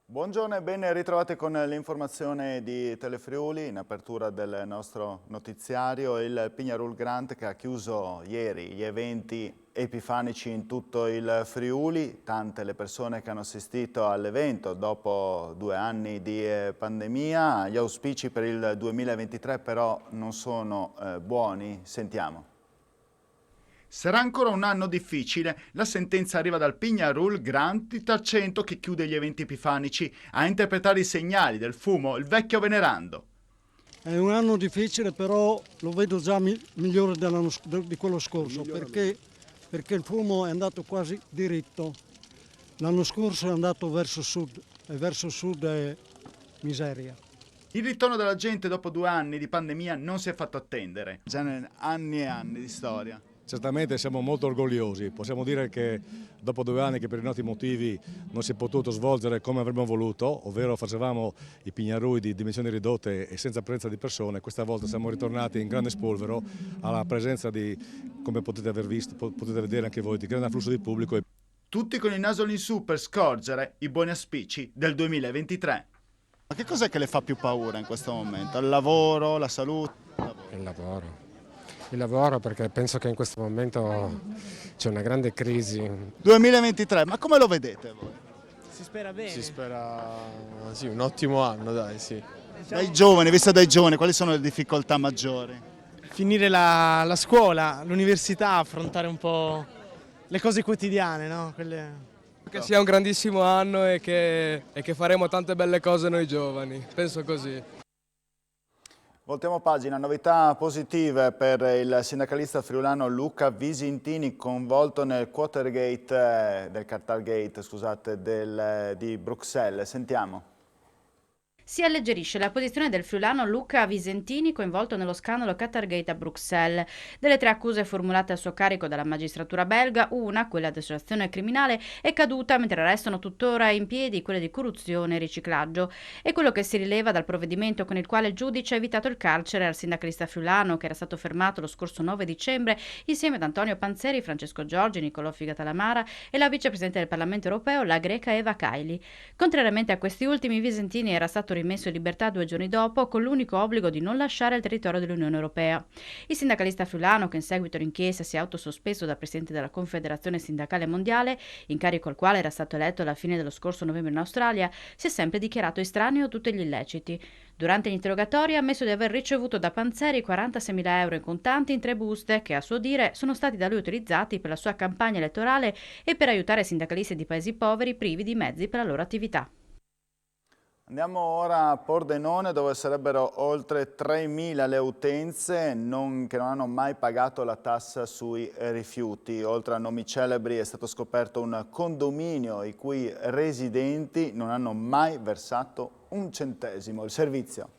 Buongiorno e ben ritrovati con l'informazione di Telefriuli in apertura del nostro notiziario. Il Pignarul Grant che ha chiuso ieri gli eventi epifanici in tutto il Friuli, tante le persone che hanno assistito all'evento dopo 2 anni di pandemia. Gli auspici per il 2023 però non sono buoni, sentiamo. Sarà ancora un anno difficile. La sentenza arriva dal Pignarul Grant di Tarcento che chiude gli eventi epifanici. A interpretare i segnali del fumo, il vecchio venerando. È un anno difficile, però lo vedo già migliore di quello scorso, perché il fumo è andato quasi diritto. L'anno scorso è andato verso sud, e verso sud è miseria. Il ritorno della gente dopo 2 anni di pandemia non si è fatto attendere. Già anni e anni di storia. Certamente siamo molto orgogliosi, possiamo dire che dopo 2 anni che per i noti motivi non si è potuto svolgere come avremmo voluto, ovvero facevamo i Pignarui di dimensioni ridotte e senza presenza di persone, questa volta siamo ritornati in grande spolvero alla presenza di, come potete aver visto, potete vedere anche voi, di grande afflusso di pubblico. Tutti con il naso in su per scorgere i buoni auspici del 2023. Ma che cos'è che le fa più paura in questo momento? Il lavoro, la salute? Il lavoro, perché penso che in questo momento c'è una grande crisi. 2023, ma come lo vedete voi? Si spera bene. Si spera, sì, un ottimo anno, dai, sì. Dai giovani, vista dai giovani, quali sono le difficoltà maggiori? Finire la scuola, l'università, affrontare un po' le cose quotidiane, no? Che sia un grandissimo anno e che faremo tante belle cose noi giovani, penso così. Voltiamo pagina, novità positive per il sindacalista friulano Luca Visintini coinvolto nel Quartergate, del Cartalgate, scusate, di Bruxelles. Sentiamo. Si alleggerisce la posizione del friulano Luca Visentini coinvolto nello scandalo Qatargate a Bruxelles. Delle 3 accuse formulate a suo carico dalla magistratura belga, una, quella di associazione criminale, è caduta mentre restano tuttora in piedi quelle di corruzione e riciclaggio. È quello che si rileva dal provvedimento con il quale il giudice ha evitato il carcere al sindacalista friulano che era stato fermato lo scorso 9 dicembre insieme ad Antonio Panzeri, Francesco Giorgi, Niccolò Figatalamara e la vicepresidente del Parlamento europeo, la greca Eva Kaili. Contrariamente a questi ultimi, Visentini era stato rimesso in libertà 2 giorni dopo con l'unico obbligo di non lasciare il territorio dell'Unione Europea. Il sindacalista friulano, che in seguito all'inchiesta si è autosospeso da presidente della Confederazione Sindacale Mondiale, incarico al quale era stato eletto alla fine dello scorso novembre in Australia, si è sempre dichiarato estraneo a tutti gli illeciti. Durante gli interrogatori ha ammesso di aver ricevuto da Panzeri 46.000 euro in contanti in 3 buste che, a suo dire, sono stati da lui utilizzati per la sua campagna elettorale e per aiutare sindacalisti di paesi poveri privi di mezzi per la loro attività. Andiamo ora a Pordenone dove sarebbero oltre 3.000 le utenze che non hanno mai pagato la tassa sui rifiuti. Oltre a nomi celebri è stato scoperto un condominio i cui residenti non hanno mai versato un centesimo. Il servizio.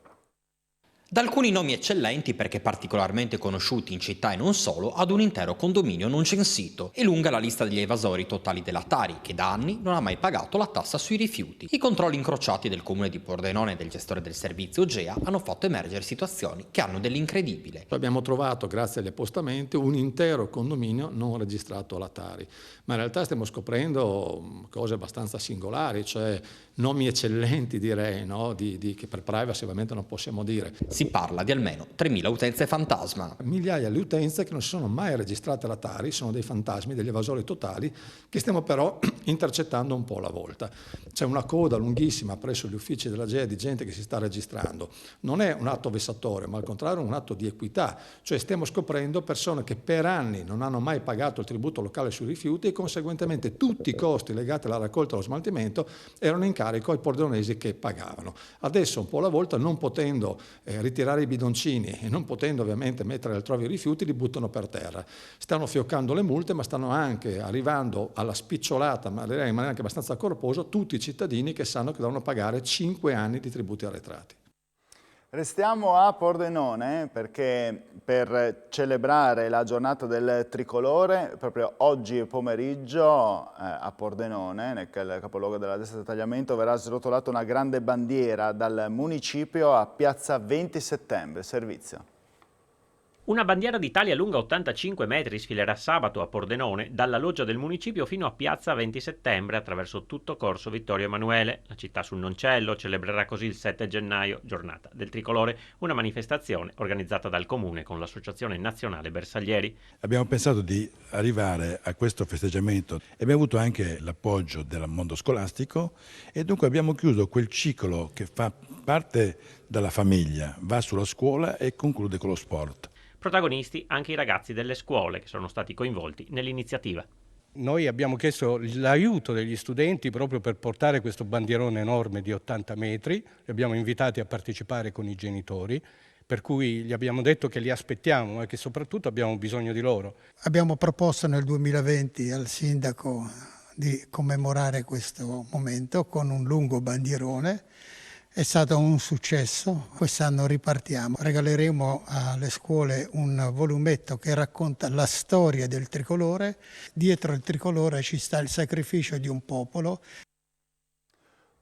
Da alcuni nomi eccellenti perché particolarmente conosciuti in città e non solo, ad un intero condominio non censito. È lunga la lista degli evasori totali della Tari, che da anni non ha mai pagato la tassa sui rifiuti. I controlli incrociati del comune di Pordenone e del gestore del servizio Ogea hanno fatto emergere situazioni che hanno dell'incredibile. Abbiamo trovato, grazie agli appostamenti, un intero condominio non registrato alla Tari, ma in realtà stiamo scoprendo cose abbastanza singolari, cioè nomi eccellenti direi, no? Che per privacy ovviamente non possiamo dire. Si parla di almeno 3.000 utenze fantasma. Migliaia di utenze che non si sono mai registrate alla Tari, sono dei fantasmi, degli evasori totali, che stiamo però intercettando un po' alla volta. C'è una coda lunghissima presso gli uffici della GEA di gente che si sta registrando. Non è un atto vessatorio, ma al contrario un atto di equità, cioè stiamo scoprendo persone che per anni non hanno mai pagato il tributo locale sui rifiuti e conseguentemente tutti i costi legati alla raccolta e allo smaltimento erano in carico ai pordenonesi che pagavano. Adesso un po' alla volta, non potendo ritirare i bidoncini e non potendo ovviamente mettere altrove i rifiuti, li buttano per terra. Stanno fioccando le multe, ma stanno anche arrivando alla spicciolata, ma direi in maniera anche abbastanza corposa, tutti i cittadini che sanno che devono pagare 5 anni di tributi arretrati. Restiamo a Pordenone perché per celebrare la giornata del tricolore, proprio oggi pomeriggio a Pordenone, nel capoluogo della destra del tagliamento, verrà srotolata una grande bandiera dal municipio a piazza 20 settembre. Servizio. Una bandiera d'Italia lunga 85 metri sfilerà sabato a Pordenone dalla loggia del municipio fino a piazza 20 settembre attraverso tutto corso Vittorio Emanuele. La città sul Noncello celebrerà così il 7 gennaio, giornata del tricolore, una manifestazione organizzata dal comune con l'Associazione Nazionale Bersaglieri. Abbiamo pensato di arrivare a questo festeggiamento e abbiamo avuto anche l'appoggio del mondo scolastico e dunque abbiamo chiuso quel ciclo che fa parte della famiglia, va sulla scuola e conclude con lo sport. Protagonisti anche i ragazzi delle scuole che sono stati coinvolti nell'iniziativa. Noi abbiamo chiesto l'aiuto degli studenti proprio per portare questo bandierone enorme di 80 metri, li abbiamo invitati a partecipare con i genitori, per cui gli abbiamo detto che li aspettiamo e che soprattutto abbiamo bisogno di loro. Abbiamo proposto nel 2020 al sindaco di commemorare questo momento con un lungo bandierone. È stato un successo, quest'anno ripartiamo, regaleremo alle scuole un volumetto che racconta la storia del tricolore, dietro il tricolore ci sta il sacrificio di un popolo.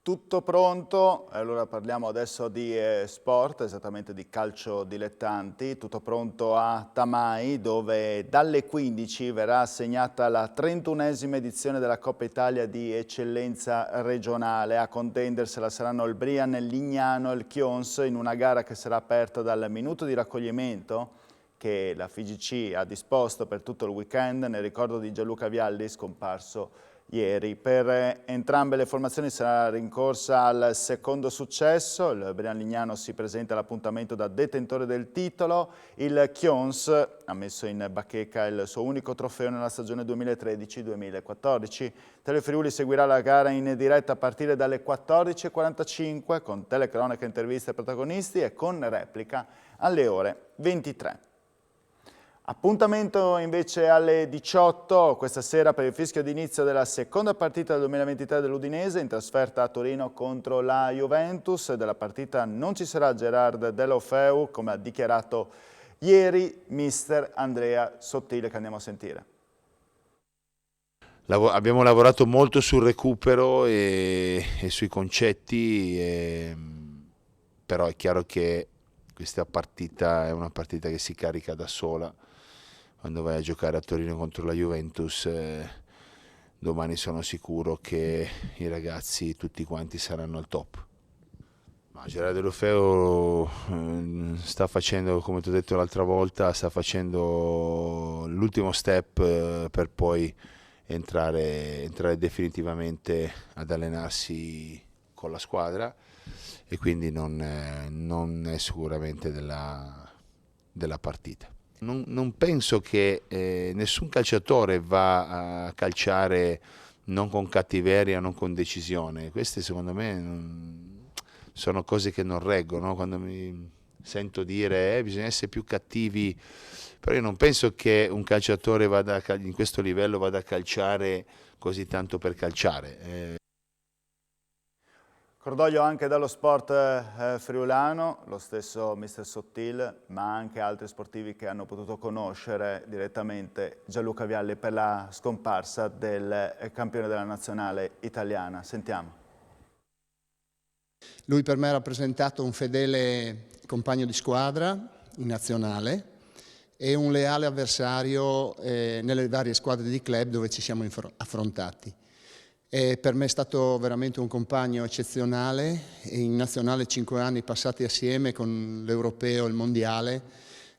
Tutto pronto, allora parliamo adesso di sport, esattamente di calcio dilettanti, tutto pronto a Tamai dove dalle 15 verrà assegnata la 31esima edizione della Coppa Italia di eccellenza regionale. A contendersela saranno il Brian, il Lignano e il Chions in una gara che sarà aperta dal minuto di raccoglimento che la FIGC ha disposto per tutto il weekend nel ricordo di Gianluca Vialli scomparso ieri. Per entrambe le formazioni sarà rincorsa al secondo successo, il Brian Lignano si presenta all'appuntamento da detentore del titolo, il Chions ha messo in bacheca il suo unico trofeo nella stagione 2013-2014. Telefriuli seguirà la gara in diretta a partire dalle 14:45 con telecronaca, interviste ai protagonisti e con replica alle ore 23. Appuntamento invece alle 18 questa sera per il fischio d'inizio della seconda partita del 2023 dell'Udinese in trasferta a Torino contro la Juventus. Della partita non ci sarà Gerard Deulofeu, come ha dichiarato ieri mister Andrea Sottile, che andiamo a sentire. Abbiamo lavorato molto sul recupero e sui concetti, però è chiaro che questa partita è una partita che si carica da sola. Quando vai a giocare a Torino contro la Juventus, domani sono sicuro che i ragazzi tutti quanti saranno al top. Ma Gerard Deulofeu sta facendo, come ti ho detto l'altra volta, sta facendo l'ultimo step per poi entrare definitivamente ad allenarsi con la squadra e quindi non è sicuramente della partita. Non penso che nessun calciatore va a calciare non con cattiveria, non con decisione. Queste secondo me sono cose che non reggono. Quando mi sento dire bisogna essere più cattivi, però io non penso che un calciatore in questo livello vada a calciare così tanto per calciare. Cordoglio anche dallo sport friulano, lo stesso mister Sottil, ma anche altri sportivi che hanno potuto conoscere direttamente Gianluca Vialli per la scomparsa del campione della nazionale italiana. Sentiamo. Lui per me ha rappresentato un fedele compagno di squadra in nazionale e un leale avversario nelle varie squadre di club dove ci siamo affrontati. E per me è stato veramente un compagno eccezionale, e in nazionale 5 anni passati assieme con l'Europeo e il Mondiale,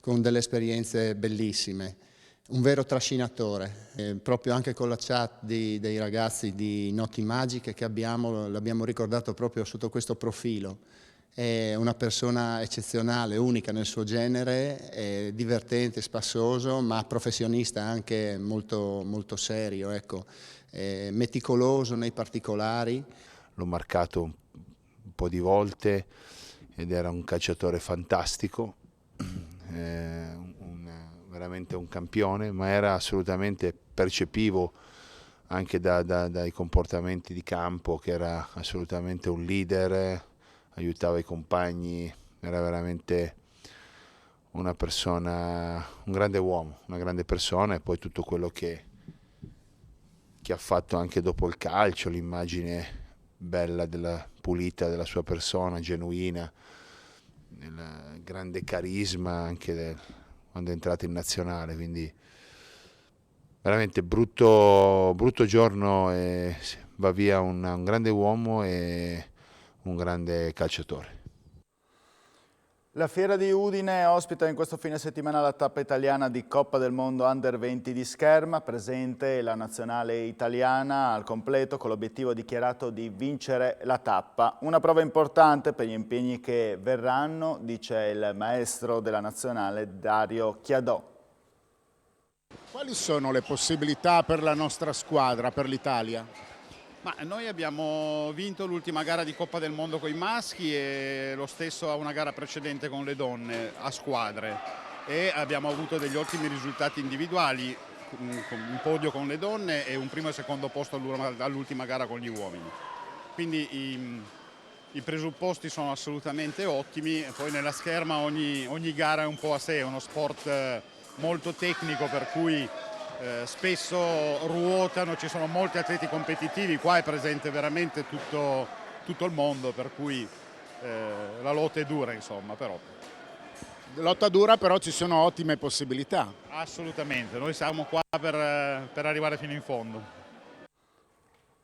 con delle esperienze bellissime. Un vero trascinatore, proprio anche con la chat dei ragazzi di Notti Magiche che l'abbiamo ricordato proprio sotto questo profilo. È una persona eccezionale, unica nel suo genere, divertente, spassoso, ma professionista anche molto, molto serio, ecco. Meticoloso nei particolari. L'ho marcato un po' di volte ed era un calciatore fantastico, veramente un campione, ma era assolutamente percepivo anche dai comportamenti di campo che era assolutamente un leader, aiutava i compagni era veramente una persona, un grande uomo, una grande persona, e poi tutto quello che ha fatto anche dopo il calcio, l'immagine bella, pulita della sua persona, genuina, il grande carisma anche quando è entrato in nazionale, quindi veramente brutto giorno, e va via un grande uomo e un grande calciatore. La Fiera di Udine ospita in questo fine settimana la tappa italiana di Coppa del Mondo Under 20 di scherma, presente la nazionale italiana al completo con l'obiettivo dichiarato di vincere la tappa. Una prova importante per gli impegni che verranno, dice il maestro della nazionale Dario Chiadò. Quali sono le possibilità per la nostra squadra, per l'Italia? Ma noi abbiamo vinto l'ultima gara di Coppa del Mondo con i maschi e lo stesso a una gara precedente con le donne a squadre, e abbiamo avuto degli ottimi risultati individuali, un podio con le donne e un primo e secondo posto all'ultima gara con gli uomini. Quindi i presupposti sono assolutamente ottimi. Poi nella scherma ogni gara è un po' a sé, è uno sport molto tecnico, per cui spesso ruotano, ci sono molti atleti competitivi, qua è presente veramente tutto il mondo, per cui la lotta è dura, insomma, però. Lotta dura, però ci sono ottime possibilità. Assolutamente, noi siamo qua per arrivare fino in fondo.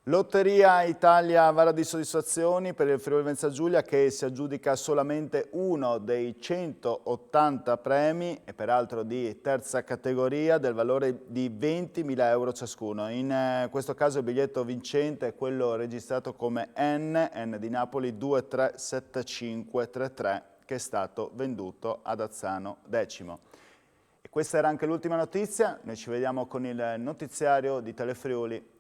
Lotteria Italia vara di soddisfazioni per il Friuli Venezia Giulia, che si aggiudica solamente uno dei 180 premi, e peraltro di terza categoria, del valore di 20.000 euro ciascuno. In questo caso il biglietto vincente è quello registrato come N di Napoli 237533, che è stato venduto ad Azzano X. E questa era anche l'ultima notizia. Noi ci vediamo con il notiziario di Telefriuli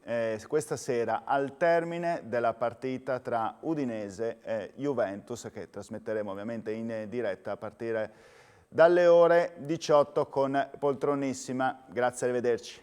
questa sera al termine della partita tra Udinese e Juventus, che trasmetteremo ovviamente in diretta a partire dalle ore 18 con Poltronissima. Grazie, arrivederci.